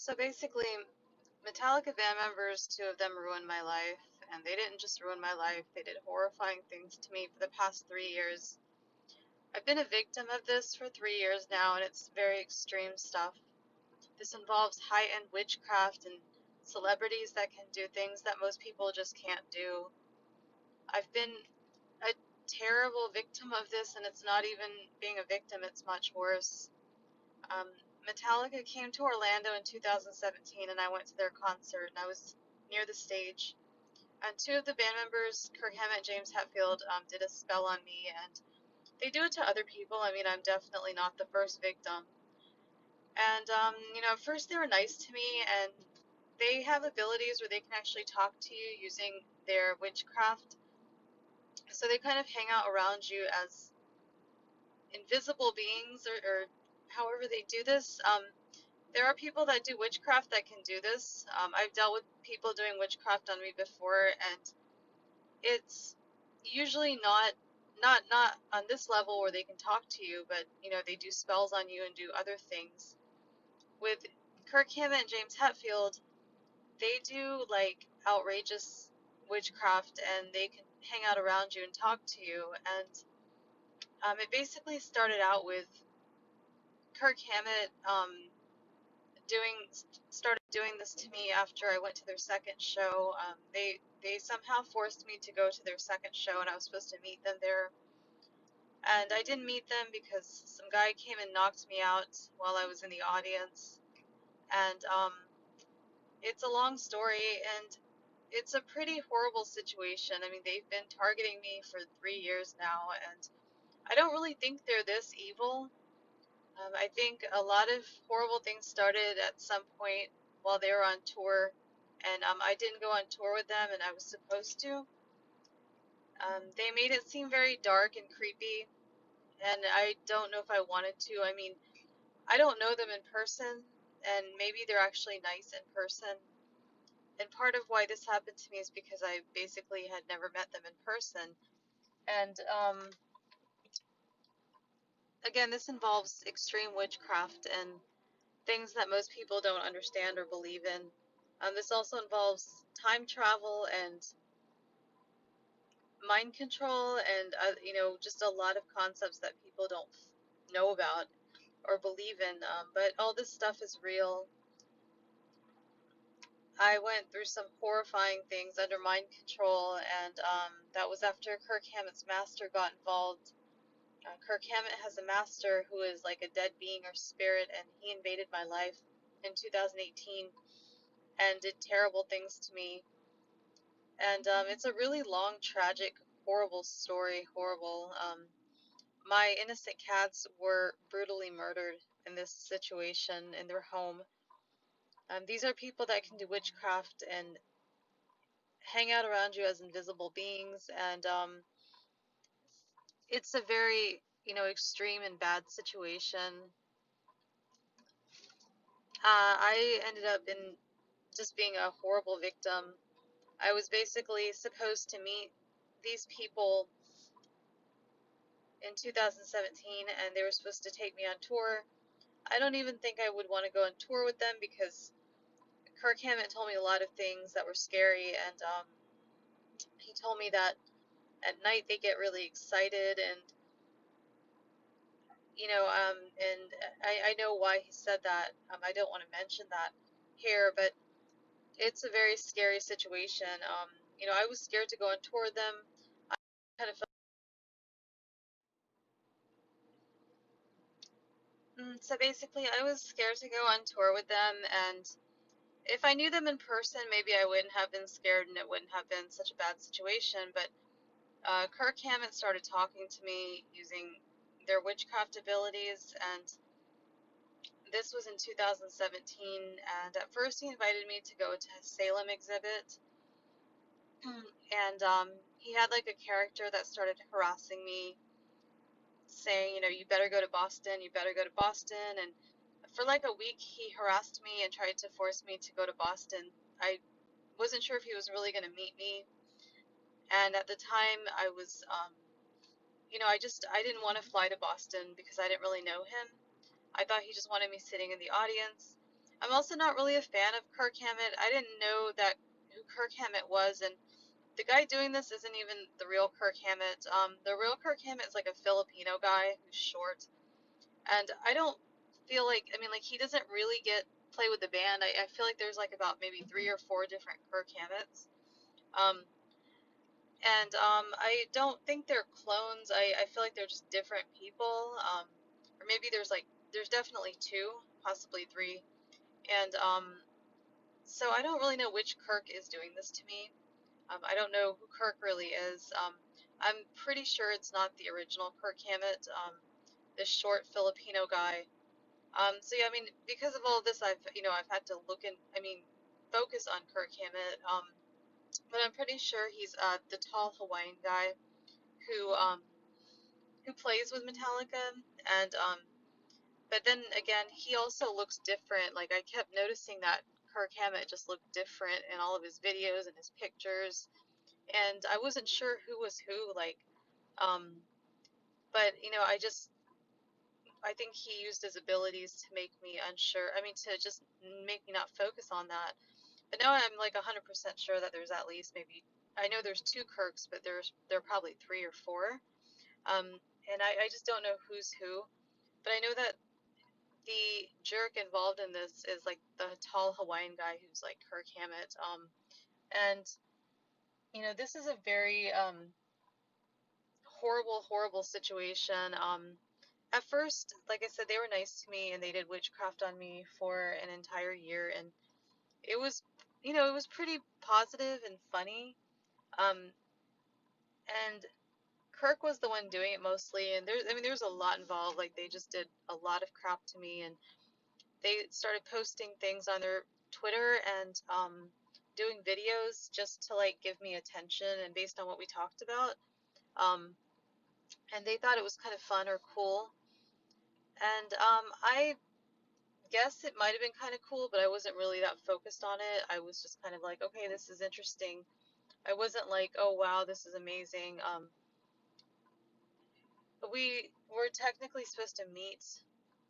So basically, Metallica band members, two of them ruined my life, and they didn't just ruin my life, they did horrifying things to me for the past 3 years. I've been a victim of this for 3 years now, and it's very extreme stuff. This involves high-end witchcraft and celebrities that can do things that most people just can't do. I've been a terrible victim of this, and it's not even being a victim, it's much worse. Um, Metallica came to Orlando in 2017, and I went to their concert, and I was near the stage. And two of the band members, Kirk Hammett and James Hetfield, did a spell on me, and they do it to other people. I mean, I'm definitely not the first victim. And, at first they were nice to me, and they have abilities where they can actually talk to you using their witchcraft. So they kind of hang out around you as invisible beings, or however they do this. There are people that do witchcraft that can do this. I've dealt with people doing witchcraft on me before, and it's usually not on this level where they can talk to you, but they do spells on you and do other things. With Kirk Hammett and James Hetfield, they do like outrageous witchcraft, and they can hang out around you and talk to you. And it basically started out with Kirk Hammett doing started doing this to me after I went to their second show. They somehow forced me to go to their second show, and I was supposed to meet them there. And I didn't meet them because some guy came and knocked me out while I was in the audience. And it's a long story, and it's a pretty horrible situation. I mean, they've been targeting me for 3 years now, and I don't really think they're this evil. I think a lot of horrible things started at some point while they were on tour, and I didn't go on tour with them, and I was supposed to. They made it seem very dark and creepy, and I don't know if I wanted to. I mean, I don't know them in person, and maybe they're actually nice in person. And part of why this happened to me is because I basically had never met them in person. And again, this involves extreme witchcraft and things that most people don't understand or believe in. This also involves time travel and mind control, and just a lot of concepts that people don't know about or believe in. But all this stuff is real. I went through some horrifying things under mind control, and that was after Kirk Hammett's master got involved. Kirk Hammett has a master who is like a dead being or spirit, and he invaded my life in 2018 and did terrible things to me. And it's a really long, tragic, horrible story. Horrible. My innocent cats were brutally murdered in this situation in their home. These are people that can do witchcraft and hang out around you as invisible beings, and it's a very, extreme and bad situation. I ended up in just being a horrible victim. I was basically supposed to meet these people in 2017, and they were supposed to take me on tour. I don't even think I would want to go on tour with them because Kirk Hammett told me a lot of things that were scary, and he told me that at night they get really excited, and and I know why he said that. I don't want to mention that here, but it's a very scary situation. I was scared to go on tour with them. I kind of felt. So basically, I was scared to go on tour with them, and if I knew them in person, maybe I wouldn't have been scared and it wouldn't have been such a bad situation. But Kirk Hammett started talking to me using their witchcraft abilities, and this was in 2017. And at first, he invited me to go to his Salem exhibit, and he had like a character that started harassing me, saying, you better go to Boston, you better go to Boston. And for like a week, he harassed me and tried to force me to go to Boston. I wasn't sure if he was really going to meet me. And at the time, I was, I didn't want to fly to Boston because I didn't really know him. I thought he just wanted me sitting in the audience. I'm also not really a fan of Kirk Hammett. I didn't know that who Kirk Hammett was, and the guy doing this isn't even the real Kirk Hammett. The real Kirk Hammett is like a Filipino guy who's short, and I don't feel like, I mean, like, he doesn't really get play with the band. I feel like there's like about maybe 3 or 4 different Kirk Hammets. Um, and I don't think they're clones. I feel like they're just different people. Or maybe there's definitely 2, possibly 3. And so I don't really know which Kirk is doing this to me. I don't know who Kirk really is. I'm pretty sure it's not the original Kirk Hammett, this short Filipino guy. So yeah, I mean, because of all this, I've had to look in, I mean, focus on Kirk Hammett. But I'm pretty sure he's the tall Hawaiian guy who um, who plays with Metallica, and but then again, he also looks different. Like, I kept noticing that Kirk Hammett just looked different in all of his videos and his pictures, and I wasn't sure who was who. Like, um, but I think he used his abilities to make me unsure. I mean, to just make me not focus on that. But now I'm like 100% sure that there's at least maybe, I know there's 2 Kirks, but there are probably 3 or 4. Um, and I just don't know who's who. But I know that the jerk involved in this is like the tall Hawaiian guy who's like Kirk Hammett. And this is a very horrible, horrible situation. At first, like I said, they were nice to me and they did witchcraft on me for an entire year, and it was, it was pretty positive and funny. Um, and Kirk was the one doing it mostly, and there's a lot involved. Like, they just did a lot of crap to me, and they started posting things on their Twitter and doing videos just to like give me attention and based on what we talked about. Um, and they thought it was kind of fun or cool. And I guess it might have been kind of cool, but I wasn't really that focused on it. I was just kind of like, okay, this is interesting. I wasn't like, oh wow, this is amazing. We were technically supposed to meet,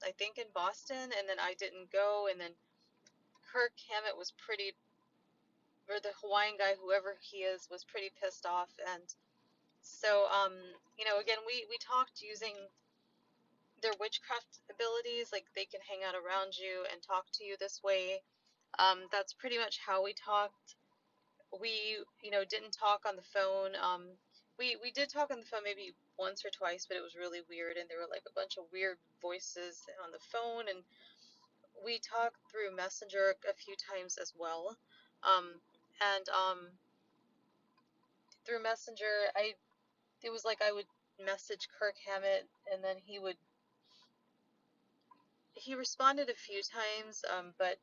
I think, in Boston, and then I didn't go, and then Kirk Hammett was pretty, or the Hawaiian guy, whoever he is, was pretty pissed off, and so, again, we talked using their witchcraft abilities, like they can hang out around you and talk to you this way. That's pretty much how we talked. We, didn't talk on the phone. We did talk on the phone maybe once or twice, but it was really weird, and there were like a bunch of weird voices on the phone, and we talked through Messenger a few times as well. And through Messenger, it was like I would message Kirk Hammett, and then he responded a few times, but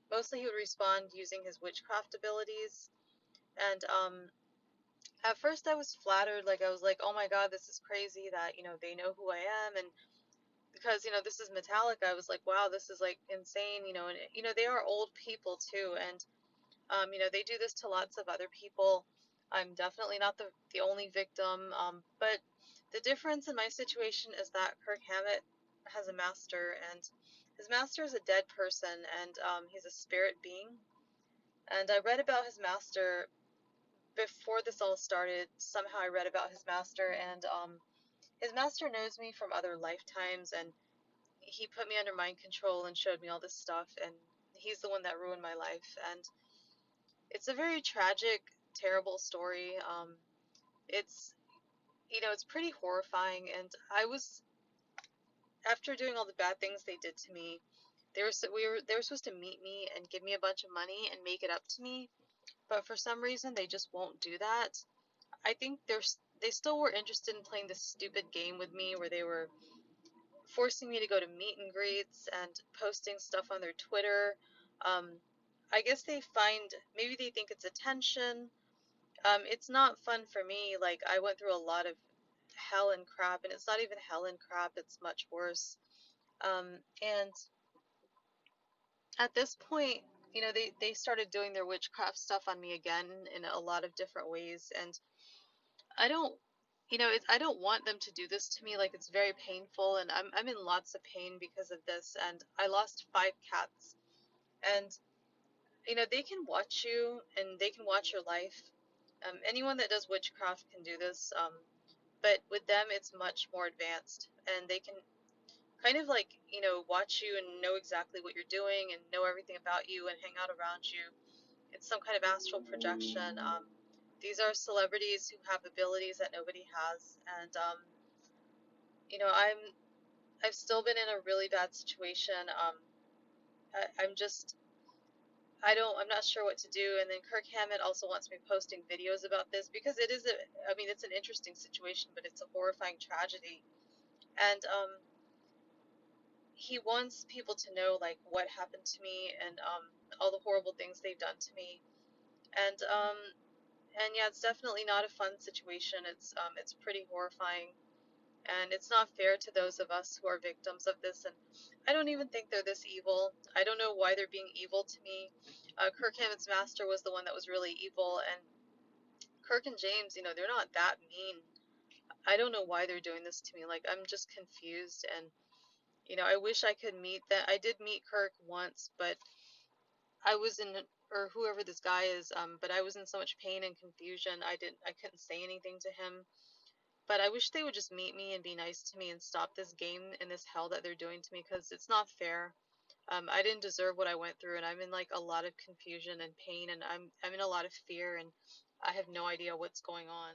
mostly he would respond using his witchcraft abilities. And at first I was flattered, like I was like, oh my God, this is crazy that, they know who I am. And because, this is Metallica, I was like, wow, this is like insane, and, they are old people too. And, they do this to lots of other people. I'm definitely not the only victim. But the difference in my situation is that Kirk Hammett has a master, and his master is a dead person, and he's a spirit being. And I read about his master before this all started. Somehow I read about his master, and his master knows me from other lifetimes, and he put me under mind control and showed me all this stuff, and he's the one that ruined my life. And it's a very tragic, terrible story. It's it's pretty horrifying, and I was, after doing all the bad things they did to me, they were supposed to meet me and give me a bunch of money and make it up to me, but for some reason they just won't do that. I think they still were interested in playing this stupid game with me where they were forcing me to go to meet and greets and posting stuff on their Twitter. Um, I guess maybe they think it's attention. It's not fun for me. Like, I went through a lot of hell and crap, and it's not even hell and crap, it's much worse. And at this point, they started doing their witchcraft stuff on me again in a lot of different ways, and I don't, I don't want them to do this to me. Like, it's very painful, and I'm in lots of pain because of this, and I lost 5 cats And they can watch you and they can watch your life. Anyone that does witchcraft can do this, but with them it's much more advanced, and they can kind of like watch you and know exactly what you're doing and know everything about you and hang out around you. It's some kind of astral projection. These are celebrities who have abilities that nobody has, and you know I'm I've still been in a really bad situation. I'm just I'm not sure what to do. And then Kirk Hammett also wants me posting videos about this because I mean, it's an interesting situation, but it's a horrifying tragedy. And he wants people to know like what happened to me and all the horrible things they've done to me. And yeah, it's definitely not a fun situation. It's pretty horrifying. And it's not fair to those of us who are victims of this. And I don't even think they're this evil. I don't know why they're being evil to me. Kirk Hammett's master was the one that was really evil, and Kirk and James, they're not that mean. I don't know why they're doing this to me. Like, I'm just confused, and I wish I could meet that. I did meet Kirk once, but I was in, or whoever this guy is, but I was in so much pain and confusion. I couldn't say anything to him. But I wish they would just meet me and be nice to me and stop this game and this hell that they're doing to me because it's not fair. I didn't deserve what I went through, and I'm in like a lot of confusion and pain, and I'm in a lot of fear, and I have no idea what's going on.